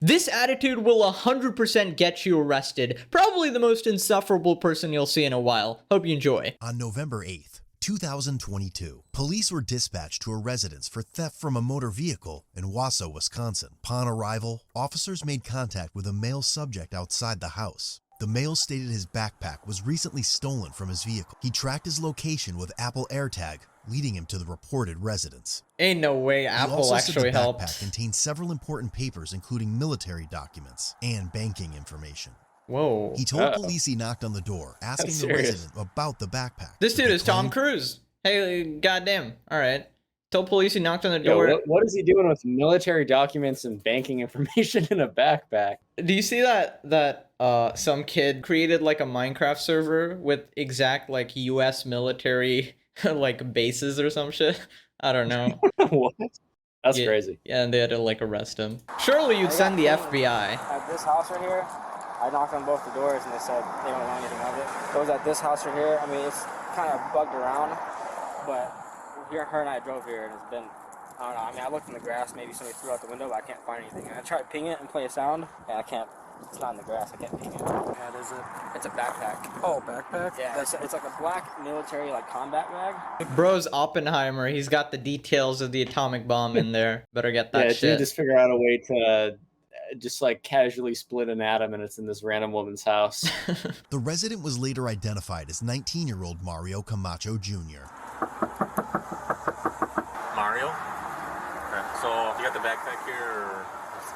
This attitude will 100% get you arrested. Probably the most insufferable person you'll see in a while. Hope you enjoy. On November 8th, 2022, police were dispatched to a residence for theft from a motor vehicle in Wausau, Wisconsin. Upon arrival, officers made contact with a male subject outside the house. The male stated his backpack was recently stolen from his vehicle. He tracked his location with Apple AirTag, leading him to the reported residence. Ain't no way Apple actually helped. The backpack contained several important papers, including military documents and banking information. Whoa. He told police he knocked on the door, asking the resident about the backpack. This dude is Tom Cruise. Hey, goddamn. All right. Told police he knocked on the door. What is he doing with military documents and banking information in a backpack? Do you see that some kid created like a Minecraft server with exact like US military like bases or some shit? I don't know. What? That's crazy. Yeah, and they had to like arrest him. Surely you'd send the FBI. At this house right here, I knocked on both the doors and they said they don't want anything of it. It was at this house right here. I mean, it's kind of bugged around, but her and I drove here and it's been, I don't know. I mean, I looked in the grass, maybe somebody threw out the window, but I can't find anything. And I tried ping it and play a sound, and I can't. It's not in the grass. I can't ping it. What hat is it? It's a backpack. Oh, backpack? Yeah, it's like a black military like combat bag. Bro's Oppenheimer. He's got the details of the atomic bomb in there. Better get that shit. Yeah, dude, just figure out a way to just like casually split an atom and it's in this random woman's house. The resident was later identified as 19-year-old Mario Camacho Jr. Mario? Okay. So you got the backpack here, or?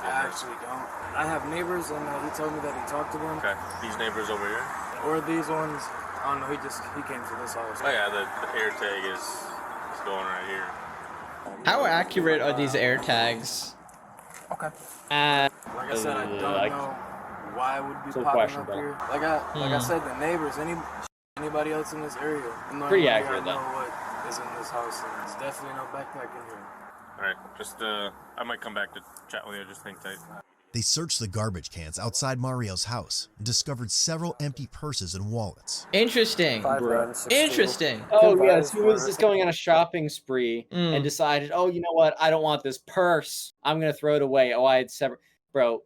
I actually don't. I have neighbors, and he told me that he talked to them. Okay. These neighbors over here? Or these ones. I don't know. He came to this house. Oh yeah, the air tag is going right here. How accurate are these air tags? Okay. Like Like I said, I don't know why it would be popping up here. Like I said, the neighbors, anybody else in this area. Pretty accurate, though. Know what is in this house, and there's definitely no backpack in here. All right, just I might come back to chat with you. Just hang tight. They searched the garbage cans outside Mario's house and discovered several empty purses and wallets. Interesting. Interesting. Oh yes, he was just going on a shopping spree and decided, oh, you know what? I don't want this purse. I'm gonna throw it away. Oh, I had several. Bro.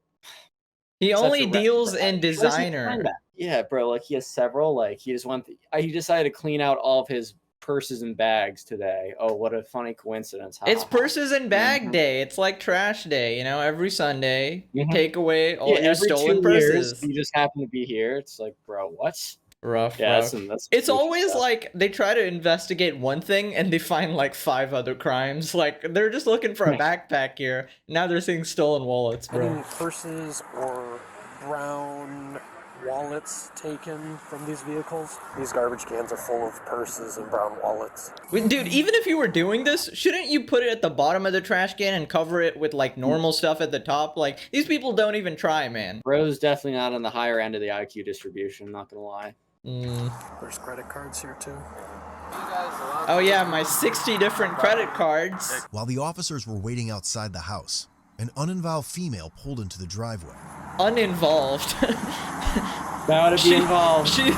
He only deals in designer. Yeah, bro. Like he has several. Like he just he decided to clean out all of his purses and bags today. Oh, what a funny coincidence. It's purses and bag day. It's like trash day, you know, every Sunday. You take away all your stolen purses. You just happen to be here. It's like, bro, what? Rough. That's it's always stuff. Like they try to investigate one thing and they find like 5 other crimes. Like they're just looking for a backpack here. Now they're seeing stolen wallets, bro. Any purses or brown wallets taken from these vehicles? These garbage cans are full of purses and brown wallets. Dude, even if you were doing this, shouldn't you put it at the bottom of the trash can and cover it with like normal stuff at the top? Like these people don't even try, man. Bro's definitely not on the higher end of the IQ distribution, not gonna lie. There's credit cards here too. Oh yeah, my 60 different credit cards. While the officers were waiting outside the house, an uninvolved female pulled into the driveway. Uninvolved. Gotta be involved. She's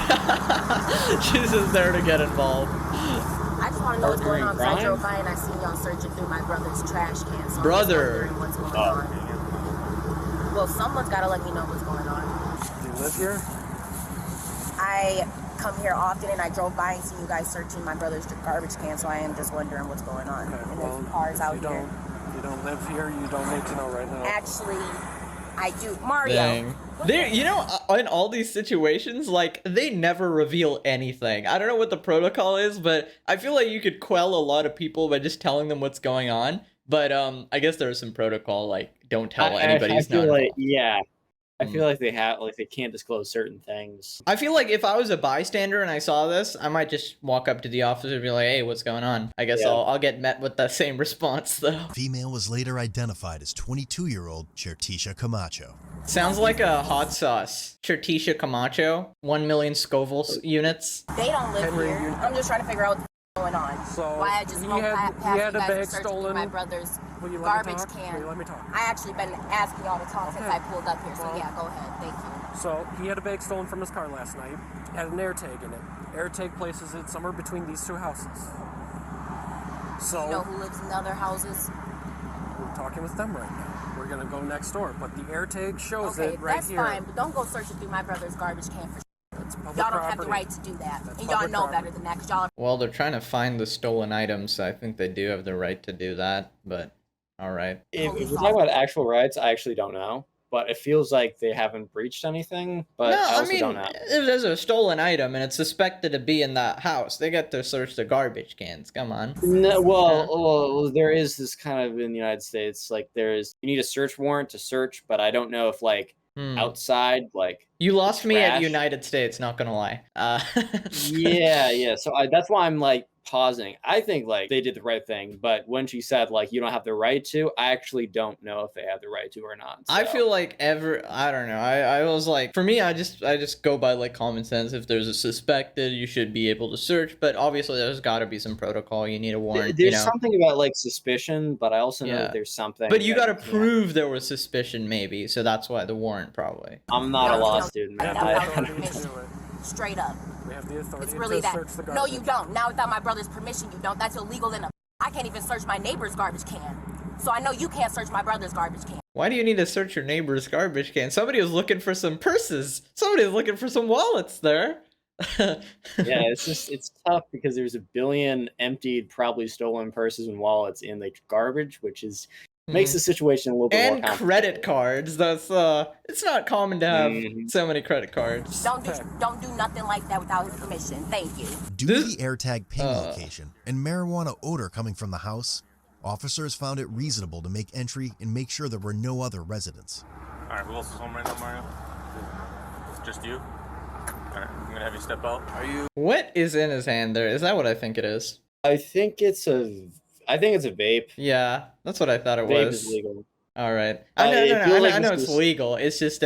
just there to get involved. I just want to know what's going on. I drove by and I seen y'all searching through my brother's trash can. So Brother. I'm what's going on. Well, someone's got to let me know what's going on. Do you live here? I come here often and I drove by and see you guys searching my brother's garbage can, so I am just wondering what's going on. Okay, and well, there's cars out here. You don't live here, you don't need to know right now. Actually, I do. Mario. Dang. You know, in all these situations, like, they never reveal anything. I don't know what the protocol is, but I feel like you could quell a lot of people by just telling them what's going on. But I guess there's some protocol, like, don't tell anybody who's not involved. Yeah. I feel like they can't disclose certain things. I feel like if I was a bystander and I saw this, I might just walk up to the officer and be like, hey, what's going on? I guess I'll get met with the same response, though. Female was later identified as 22-year-old Chertisha Camacho. Sounds like a hot sauce. Chertisha Camacho, 1 million Scoville units. They don't live here. I'm just trying to figure out what's going on. So why I just won't pass you guys bag searching stolen. my brother's Will you garbage let me talk? can. Will you let me talk? I actually been asking y'all to talk since I pulled up here, so yeah, go ahead. Thank you. So he had a bag stolen from his car last night. Had an air tag in it. Air tag places it somewhere between these two houses. So You know who lives in the other houses? we're talking with them right now. Where gonna go next door. But the air tag shows Okay, it right that's here. fine, but don't go searching through my brother's garbage can for It's public y'all don't have property. the right to do that. That's And y'all public know property. better than that, because y'all Well, they're trying to find the stolen items, so I think they do have the right to do that, but alright. If we're talking about actual rights, I actually don't know. But it feels like they haven't breached anything. But No, I I also mean, don't know. if there's a stolen item and it's suspected to be in that house, they get to search the garbage cans. Come on. No, well, there is this kind of in the United States, like you need a search warrant to search, but I don't know if like outside, like You lost me at trash. United States, not gonna lie. yeah. So that's why I'm like pausing. I think like they did the right thing, but when she said like you don't have the right to, I actually don't know if they have the right to or not. I so. feel like I don't know. I was like, for me, I just go by like common sense. If there's a suspected, you should be able to search. But obviously, there's got to be some protocol. You need a warrant. There's you know? something about like suspicion, but I also know Yeah. that there's something. But you that got to can't- prove there was suspicion, maybe. So that's why the warrant, probably. I'm not a law student, We man. have the I, authority to do it. straight up. We have the authority It's really to that. search the No, garbage. you don't. Now without my brother's permission, you don't. That's illegal in a. I can't even search my neighbor's garbage can. So I know you can't search my brother's garbage can. Why do you need to search your neighbor's garbage can? Somebody was looking for some purses. Somebody was looking for some wallets there. yeah, it's tough because there's a billion emptied, probably stolen purses and wallets in the garbage, which is makes the situation a little bit more And complicated. credit cards. That's it's not common to have so many credit cards. Don't do nothing like that without his permission. Thank you. Due to the AirTag ping location and marijuana odor coming from the house, officers found it reasonable to make entry and make sure there were no other residents. Alright, who else is home right now, Mario? Just you? Alright, I'm gonna have you step out. Are you? What is in his hand there? Is that what I think it is? I think it's a vape. Yeah, that's what I thought it Vape was. is legal. All right. It I feels like know this it's was- legal. It's just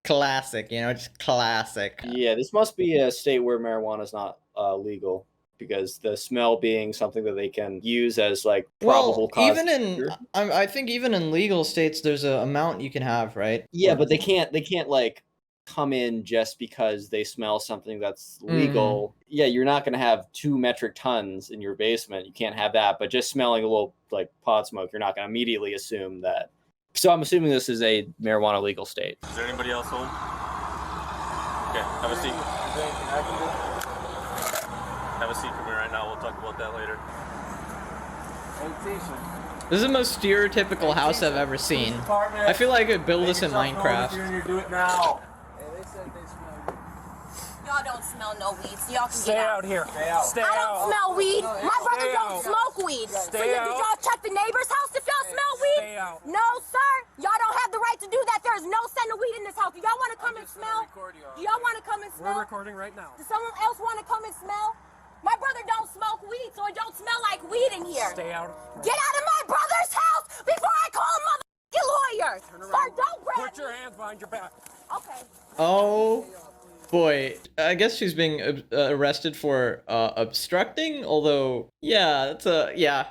classic, you know, just classic. Yeah, this must be a state where marijuana is not legal because the smell being something that they can use as like probable Well, cause. even in I think even in legal states, there's a amount you can have, right? Yeah, but they can't like come in just because they smell something that's legal. Yeah, you're not going to have 2 metric tons in your basement. You can't have that, but just smelling a little like pot smoke, you're not going to immediately assume that. So I'm assuming this is a marijuana legal state. Is there anybody else home? Okay, have a seat. Is there anything I can do? Have a seat for me right now. We'll talk about that later. Hey, Tisha. This is the most stereotypical house I've ever seen. I feel like I could build this in Minecraft. Do it now. Hey, they said they smell you. Y'all don't smell no weed, so y'all can Stay get out here. Stay out. Stay I out. don't smell weed. My brother Stay don't out. smoke weed. So Stay did out. y'all check the neighbor's house if y'all smell weed? Stay out. No, sir. Y'all don't have the right to do that. There is no scent of weed in this house. Do y'all want to come and smell? Do y'all want to come and We're smell? recording right now. Does someone else want to come and smell? My brother don't smoke weed, so it don't smell like weed in here. Stay out. Get out of my brother's house before I call a motherfucking lawyer. Sir, don't grab Put your hands behind your back. Okay. Oh boy, I guess she's being arrested for obstructing. Although, yeah,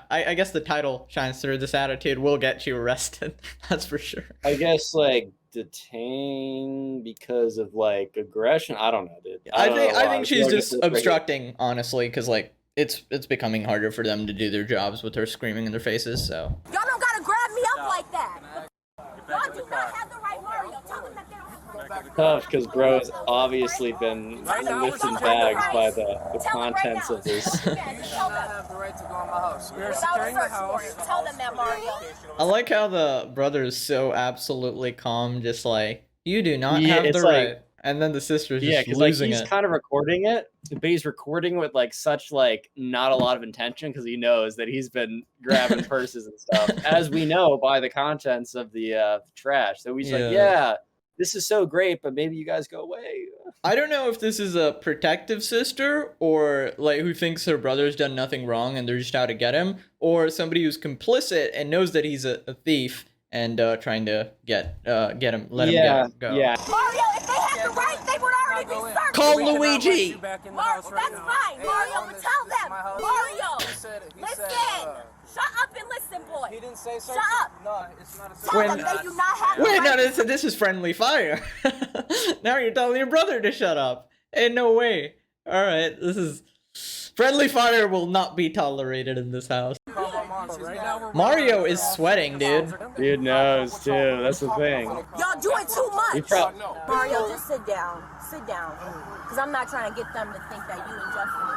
I guess the title shines through. This attitude will get you arrested. That's for sure. I guess like detain because of like aggression. I don't know, dude. I don't know why. think she's feel like just it's like- obstructing, honestly, because like it's becoming harder for them to do their jobs with her screaming in their faces. So Y'all don't gotta grab me up like that. Get Y'all back in do the not car. have the right, Mario. Tell them that they don't have the right. Tough because bro's obviously been Right now, lifted we're in talking bags about by rights. the Tell them right contents now. of this. Yeah, You just do tell not them. have the right to go in my house. We are Without a securing the search house. warrant. Tell them that, Mario. I like how the brother is so absolutely calm, just like, you do not Yeah, have the it's like- right. And then the sister's Yeah, just because like losing he's it. kind of recording it, but he's recording with like such like not a lot of intention because he knows that he's been grabbing purses and stuff, as we know by the contents of the trash. So he's Yeah. like, yeah, this is so great, but maybe you guys go away. I don't know if this is a protective sister or like who thinks her brother's done nothing wrong and they're just out to get him, or somebody who's complicit and knows that he's a thief and trying to get him, let him go. Yeah. Mario, if they had the right, they would already be searched. Call We cannot let Luigi. you back in the Mario, house right that's now. fine. Hey, Mario, I but own tell this is them. my house. Mario, He said, listen. Shut up and listen, boy. he didn't say search. Shut up. No, it's not a search. Tell When- them they do not have the Wait, no, right. this is friendly fire. Now you're telling your brother to shut up. Ain't no way. All right, this is friendly fire will not be tolerated in this house. Call my mom. But right now we're Mario is sweating, dude. Dude knows too. That's the thing. Y'all doing too much. Mario, just sit down. Sit down. Because I'm not trying to get them to think that you and Justin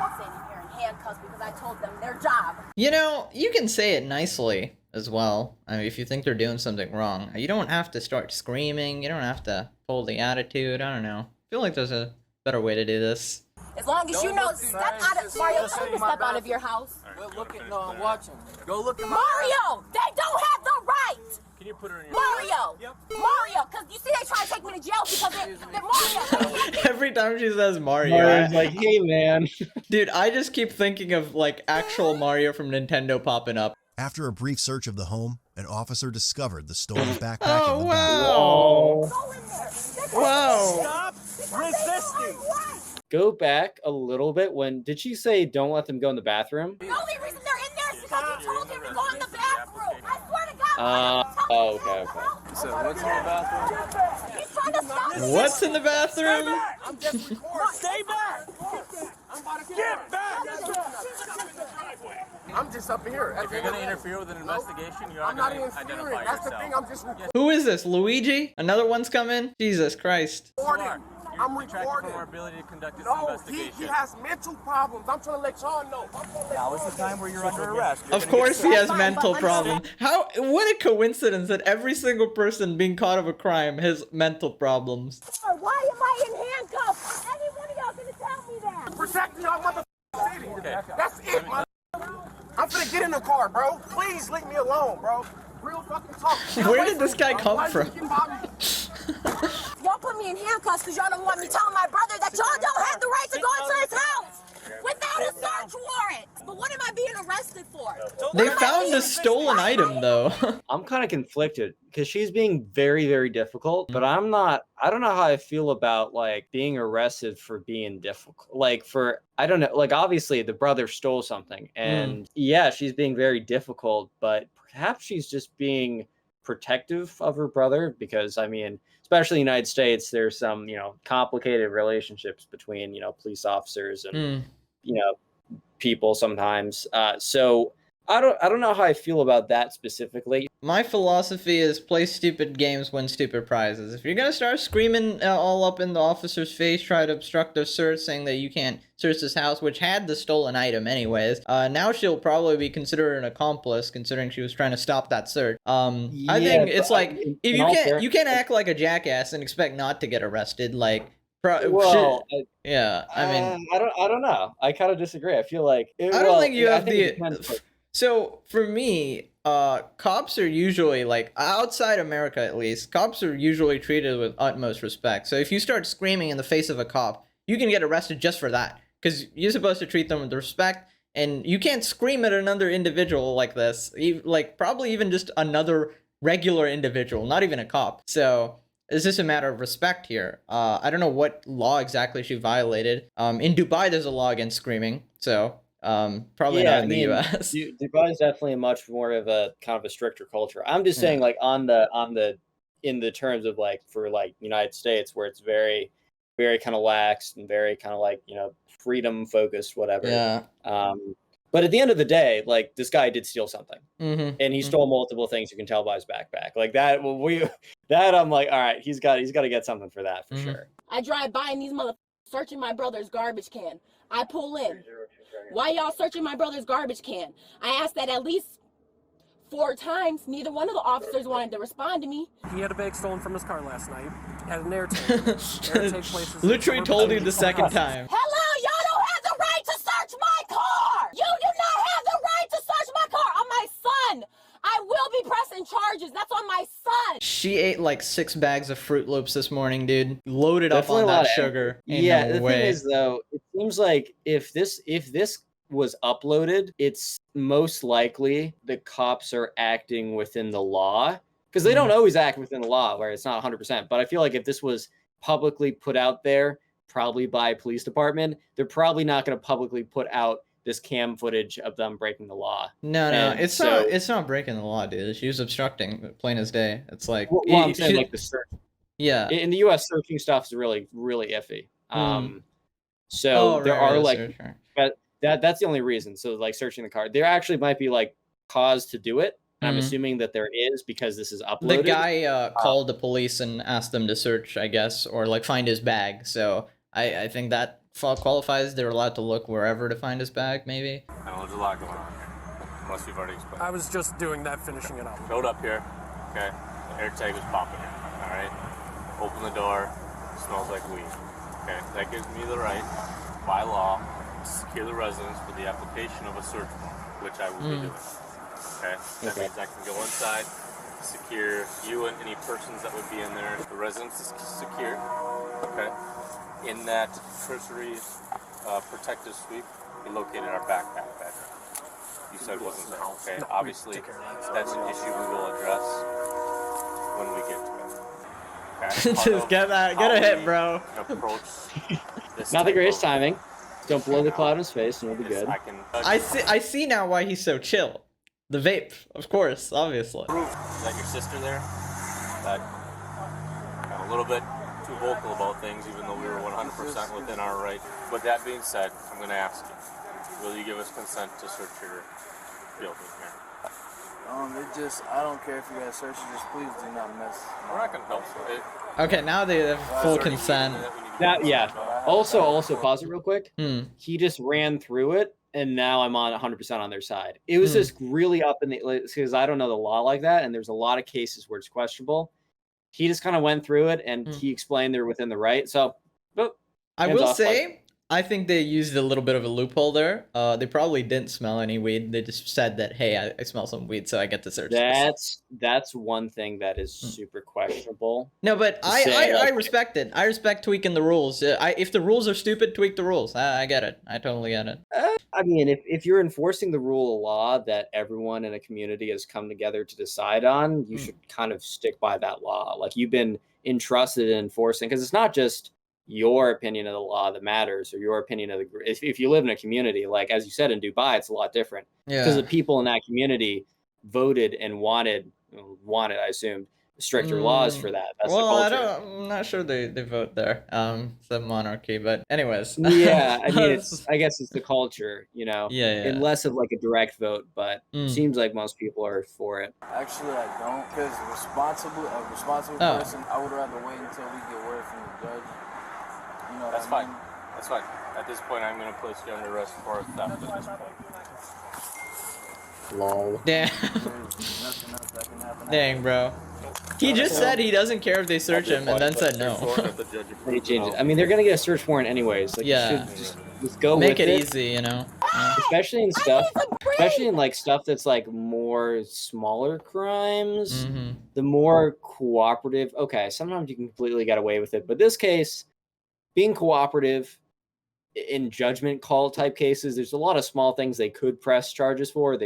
is sitting here in handcuffs because I told them their job. You know, you can say it nicely as well. I mean, if you think they're doing something wrong, you don't have to start screaming. You don't have to pull the attitude. I don't know. I feel like there's a better way to do this. As long as you know, step out of Mario, tell me to step out of your house. Go look at, no, I'm watching. Go look at Mario, they don't have the right. Can you put her in your Mario, Mario, because you see they try to take me to jail because they're Mario. Every time she says Mario, Mario's like, hey man. dude, I just keep thinking of like actual Mario from Nintendo popping up. After a brief search of the home, an officer discovered the stolen backpack Oh, in the wow. bathroom. Go in there. Wow. Stop resisting. Go back a little bit. When did she say don't let them go in the bathroom? The only reason they're in there is because you told them to go in the bathroom. I swear to God. Oh, okay. So what's in the bathroom? He's trying to stop me. What's in the bathroom? I'm just recording. Stay back. I'm about to get back. I'm just up here. If you're gonna interfere with an investigation, you're I'm not not gonna interfering. identify That's yourself. the thing. I'm just recording. Who is this? Luigi? Another one's coming? Jesus Christ. I'm Detracted recording. from our ability to conduct this No, investigation. he has mental problems. I'm trying to let y'all know. Now is the time where you're under arrest. Of course he has mental problems. How, what a coincidence that every single person being caught of a crime has mental problems. Why am I in handcuffs? Any one of y'all gonna tell me that? Protect y'all motherfucking city. That's it, man. I'm finna get in the car, bro. Please leave me alone, bro. Real fucking talk. Where did this guy come Why you from? getting by me? Y'all put me in handcuffs because y'all don't want me telling my brother that y'all don't have the right to go into his house without a search warrant. But what am I being arrested for? They found a stolen item though. I'm kind of conflicted because she's being very, very difficult, but I don't know how I feel about like being arrested for being difficult. Like I don't know, like obviously the brother stole something and yeah, she's being very difficult, but perhaps she's just being protective of her brother because I mean, especially in the United States, there's some, complicated relationships between, police officers and, people sometimes. So I don't know how I feel about that specifically. My philosophy is play stupid games, win stupid prizes. If you're gonna start screaming all up in the officer's face, try to obstruct their search, saying that you can't search this house, which had the stolen item anyways, now she'll probably be considered an accomplice, considering she was trying to stop that search. I think it's like, if you can't act like a jackass and expect not to get arrested, like, Well, yeah, I mean, I don't know. I kind of disagree. I feel like I don't think you have it depends, the. So for me, cops are usually like outside America at least. Cops are usually treated with utmost respect. So if you start screaming in the face of a cop, you can get arrested just for that because you're supposed to treat them with respect. And you can't scream at another individual like this, like probably even just another regular individual, not even a cop. So it's just a matter of respect here. I don't know what law exactly she violated. In Dubai, there's a law against screaming, so probably not in the U.S. Dubai is definitely much more of a kind of a stricter culture. I'm just saying, like in the terms of like for like United States, where it's very, very kind of lax and very kind of like freedom focused, whatever. Yeah. But at the end of the day, like this guy did steal something, Mm-hmm. and he stole multiple things. You can tell by his backpack, like that. I'm like, all right, he's got to get something for that for sure. I drive by and these motherfuckers searching my brother's garbage can. I pull in. Why y'all searching my brother's garbage can? I asked that at least 4 times. Neither one of the officers wanted to respond to me. He had a bag stolen from his car last night. Had an air tank. Air tank places. Literally told you the second time. Hello, y'all don't have the right to search my car. You do not have the right to search my car on my son. I will be pressing charges. That's on my son. She ate like 6 bags of Fruit Loops this morning, dude. Loaded Definitely up on a lot that of sugar. Ain't Yeah, no the way. thing is though, it seems like if this was uploaded, it's most likely the cops are acting within the law because they don't always act within the law where it's not 100%. But I feel like if this was publicly put out there, probably by a police department, they're probably not going to publicly put out this cam footage of them breaking the law. No, And it's so- not. It's not breaking the law, dude. She was obstructing, plain as day. It's like, Well, I'm saying like the search yeah. in the U.S. searching stuff is really, really iffy. So Oh, there right, are right, like sure, sure. That's the only reason. So like searching the car, there actually might be like cause to do it. And I'm assuming that there is because this is uploaded. The guy called the police and asked them to search, I guess, or like find his bag. So I think that qualifies. They're allowed to look wherever to find his bag, maybe. I know there's a lot going on here. Unless you've already explained. I was just doing that, finishing it up. Showed up here. Okay. The air tag was popping here. All right. Open the door. Smells like weed. Okay. That gives me the right, by law, to secure the residence for the application of a search warrant, which I will be doing. Okay. That means I can go inside, secure you and any persons that would be in there. The residence is secure. Okay. In that cursory protective sweep, we located our backpack bedroom. You said it wasn't there. Okay. No, Obviously, that's an issue we will address when we get to it. Okay. Just get a hit, bro. Approach this Not the type greatest of- timing. Don't blow the cloud in his face, and we'll be good. I see now why he's so chill. The vape, of course, obviously. Is that your sister there? That got a little bit too vocal about things, even though we were 100% within our right. With that being said, I'm going to ask you, will you give us consent to search your building here? I don't care if you guys search it, just please do not mess. We're not going to help it. Okay, now they have full consent. Also, pause it real quick. He just ran through it, and now I'm on 100% on their side. It was just really up in the, because I don't know the law like that, and there's a lot of cases where it's questionable. He just kind of went through it, and he explained they're within the right. So, I will say, I think they used a little bit of a loophole there. They probably didn't smell any weed. They just said that, hey, I smell some weed, so I get to search this. That's one thing that is super questionable. No, but I respect it. I respect tweaking the rules. If the rules are stupid, tweak the rules. I get it. I totally get it. I mean, if you're enforcing the rule of law that everyone in a community has come together to decide on, you should kind of stick by that law. Like, you've been entrusted in enforcing, because it's not just your opinion of the law that matters, or your opinion of the group. If you live in a community, like as you said in Dubai, it's a lot different because the people in that community voted and wanted, I assume, stricter laws for that. That's the culture. I'm not sure they vote there. It's a monarchy, but anyways. Yeah, I mean, I guess it's the culture, you know. Yeah. And less of like a direct vote, but it seems like most people are for it. Actually, I don't, because a responsible person, I would rather wait until we get word from the judge. You know, That's fine. That's fine. At this point, I'm going to place you under arrest for theft at this point. Lol. Damn. Dang, bro. He just said he doesn't care if they search him, and then said no. They changed it. I mean, they're going to get a search warrant anyways. Like, Yeah. you should just go Make with it easy, you know. Especially in like stuff that's like more smaller crimes. The more cooperative. Okay, sometimes you can completely get away with it, but this case, being cooperative in judgment call type cases, there's a lot of small things they could press charges for.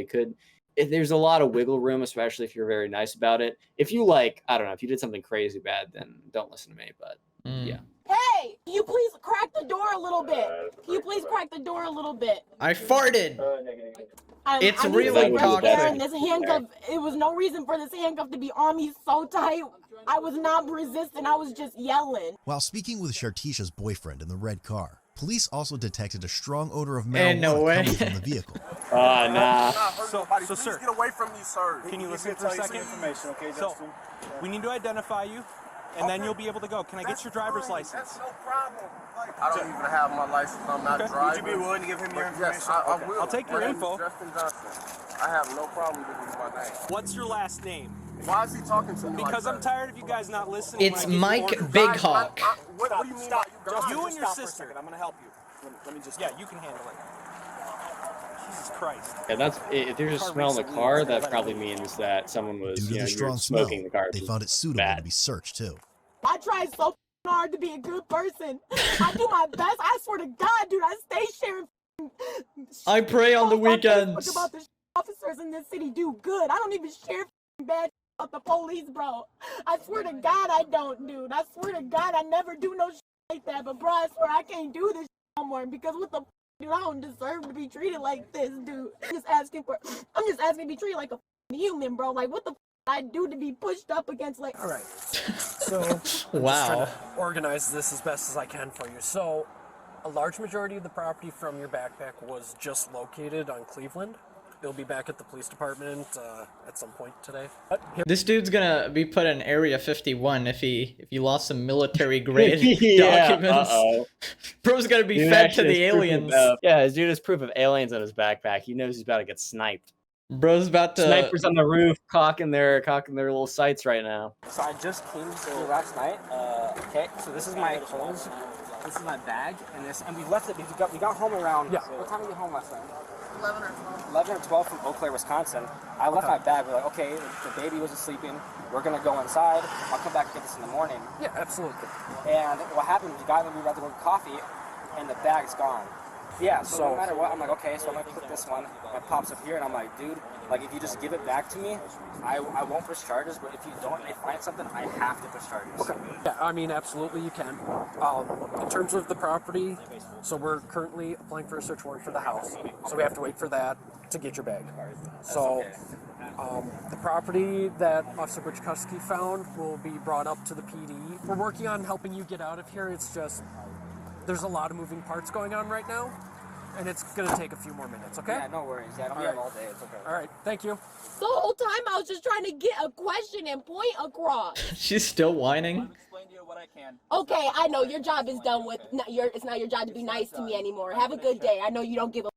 There's a lot of wiggle room, especially if you're very nice about it. If you like, I don't know, if you did something crazy bad, then don't listen to me. But yeah. Hey, can you please crack the door a little bit? Can you please crack the door a little bit? I farted. It's I'm really toxic. toxic. This handcuff, it was no reason for this handcuff to be on me so tight. I was not resisting. I was just yelling. While speaking with Shartisha's boyfriend in the red car, police also detected a strong odor of marijuana no way. coming from the vehicle. Nah. So sir, get away from me, sir. Can you listen for a second? Information, okay, Justin? We need to identify you, and then you'll be able to go. Can I get your driver's license? That's no problem. I don't even have my license. I'm not driving. Would you be willing to give him your information? Yes, I will. I'll take your My name info. is Justin Johnson. I have no problem giving you my name. What's your last name? Why is he talking to me Because like I'm that? tired of you guys not listening. It's Mike Big Hawk. What do you mean by you guys? You and your sister. I'm gonna help you. Let me just. Yeah, you can handle it. Jesus Christ. Yeah, that's if there's a smell in the car, that probably means that someone was Due to the strong smell, smoking the car. they found it suitable to be searched too. I tried so hard to be a good person. I do my best. I swear to God, dude, I stay sharing. I pray on the weekends. About the officers in this city do good. I don't even share bad about the police, bro. I swear to God, I don't, dude. I swear to God, I never do no like that. But bro, I swear I can't do this no more because what the dude, I don't deserve to be treated like this, dude. I'm just asking to be treated like a human, bro. Like what the I do to be pushed up against like. All right. So I'm just trying Wow. to organize this as best as I can for you. So A large majority of the property from your backpack was just located on Cleveland. It'll be back at the police department at some point today. This dude's gonna be put in Area 51 if he lost some military grade Yeah, documents. uh-oh. Bro's gonna be Dude fed to actually the has proof aliens. yeah, this dude has proof of aliens on his backpack. He knows he's about to get sniped. Bro's about to. Snipers on the roof, cocking their little sights right now. So I just came here last night. Okay, so this is my clothes. This is my bag, and we left it. We got home around. Yeah. What time did we get home last night? 11 or 12. 11 or 12 from Eau Claire, Wisconsin. I left my bag. We're like, okay, the baby wasn't sleeping. We're gonna go inside. I'll come back and get this in the morning. Yeah, absolutely. And what happened? We got about to go get coffee, and the bag's gone. Yeah, so no matter what, I'm like, okay, so I'm gonna put this one. It pops up here, and I'm like, dude, like if you just give it back to me, I won't push charges. But if you don't, and I find something, I have to push charges. Okay. Yeah, I mean, absolutely you can. In terms of the property, so we're currently applying for a search warrant for the house. So we have to wait for that to get your bag. So the property that Officer Buczkowski found will be brought up to the PD. We're working on helping you get out of here. It's just, there's a lot of moving parts going on right now, and it's gonna take a few more minutes, okay? Yeah, no worries. Yeah, I don't be all day. It's okay. All right, thank you. The whole time I was just trying to get a question and point across. She's still whining. Okay, I know your job is done with. It's not your job to be nice to me anymore. Have a good day. I know you don't give a.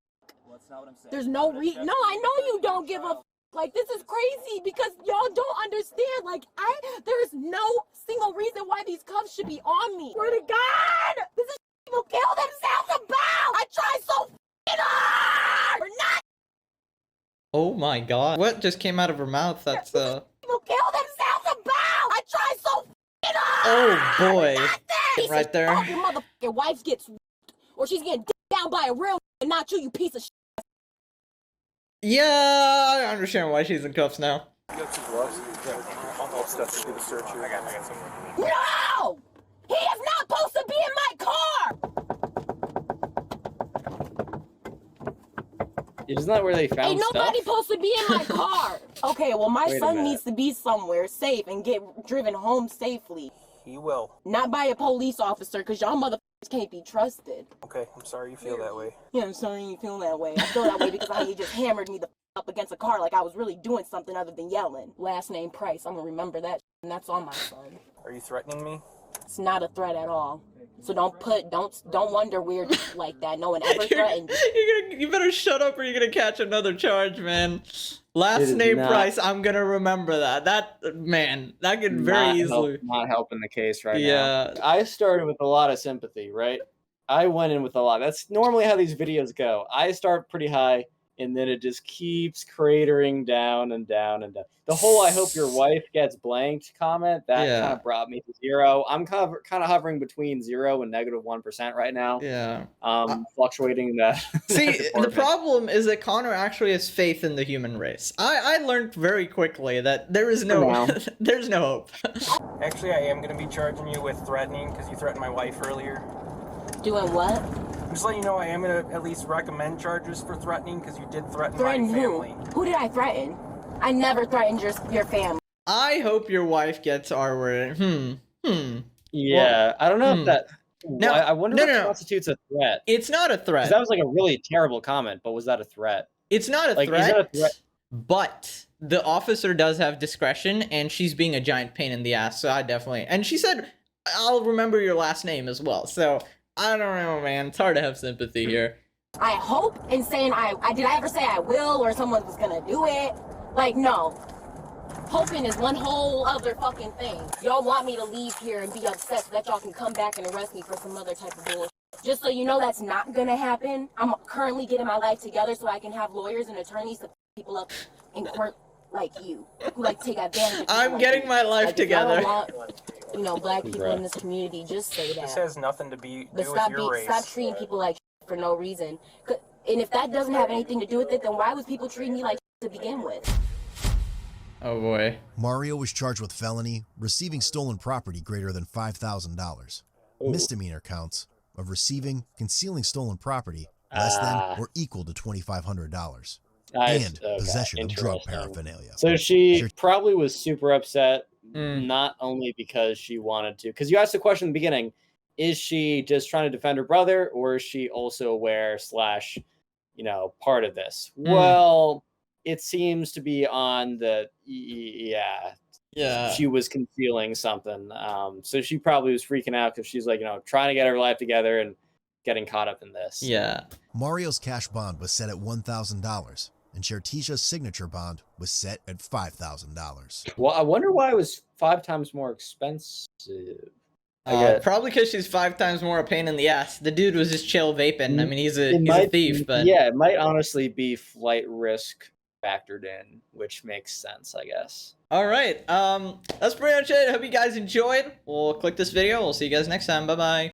There's no reason. No, I know you don't give a. Like, this is crazy because y'all don't understand. Like, there's no single reason why these cuffs should be on me. Swear to God, this is people kill themselves about. I try so hard. We're not. Oh my god. What just came out of her mouth? That's People kill themselves about. I try so hard. Oh boy. Right there. Your motherfucking wife gets or she's getting down by a real and not you piece of shit. Yeah, I understand why she's in cuffs now. You got some gloves? Yeah, I'll help Steph to do the search here. I got some. No! He is not supposed to be in my car! Isn't that where they found Ain't nobody stuff? supposed to be in my car! Okay, well, my Wait a son minute. needs to be somewhere safe and get driven home safely. He will. Not by a police officer, because y'all motherfuckers can't be trusted. Okay, I'm sorry you feel that way. Yeah, I'm sorry you feel that way. I feel that way because he just hammered me the up against a car like I was really doing something other than yelling. Last name Price, I'm gonna remember that, and that's on my son. Are you threatening me? It's not a threat at all. So don't wonder weird like that. No one ever threatened you. You better shut up or you're gonna catch another charge, man. Last It is name not- Price, I'm gonna remember that. That could very easily. Not helping the case right Yeah. now. I started with a lot of sympathy, right? I went in with a lot. That's normally how these videos go. I start pretty high, and then it just keeps cratering down and down and down. The whole "I hope your wife gets blanked" comment that Yeah. kind of brought me to zero. I'm kind of hovering between 0 and -1% right now. Yeah. Fluctuating that. See, that the department. problem is that Connor actually has faith in the human race. I learned very quickly that there is no now. there's no hope. Actually, I am going to be charging you with threatening because you threatened my wife earlier. Doing what? I'm just letting you know I am going to at least recommend charges for threatening because you did threaten Threaten my who? family. Who did I threaten? I never threatened your family. I hope your wife gets R-worded. Yeah, I don't know if that. No, I wonder no, what no, no. constitutes a threat. It's not a 'Cause threat. that was like a really terrible comment, but was that a threat? It's not a Like, is threat, it a threat? but the officer does have discretion, and she's being a giant pain in the ass, so I definitely... And she said, I'll remember your last name as well, so I don't know, man. It's hard to have sympathy here. I hope in saying did I ever say I will or someone was gonna do it? Like, no. Hoping is one whole other fucking thing. Y'all want me to leave here and be upset so that y'all can come back and arrest me for some other type of bullshit. Just so you know that's not gonna happen. I'm currently getting my life together so I can have lawyers and attorneys to people up in court like you, who like to take advantage of people I'm like getting you. my life Like, if y'all together. want, black people in this community, just say that. This has nothing to do But with your race. stop treating people like for no reason. And if that doesn't have anything to do with it, then why was people treating me like to begin with? Oh boy. Mario was charged with felony, receiving stolen property greater than $5,000. Misdemeanor counts of receiving, concealing stolen property less than or equal to $2,500. And possession of drug paraphernalia. So she Sure. probably was super upset, not only because she wanted to. Because you asked the question in the beginning, is she just trying to defend her brother, or is she also aware / part of this? Well, it seems to be on the she was concealing something. So she probably was freaking out because she's like, trying to get her life together and getting caught up in this. Yeah. Mario's cash bond was set at $1,000, and Shartisha's signature bond was set at $5,000. Well, I wonder why it was 5 times more expensive. Probably because she's 5 times more a pain in the ass. The dude was just chill vaping. I mean, he's a thief, but yeah, it might honestly be flight risk factored in, which makes sense, I guess. All right. That's pretty much it. Hope you guys enjoyed. We'll click this video. We'll see you guys next time. Bye bye.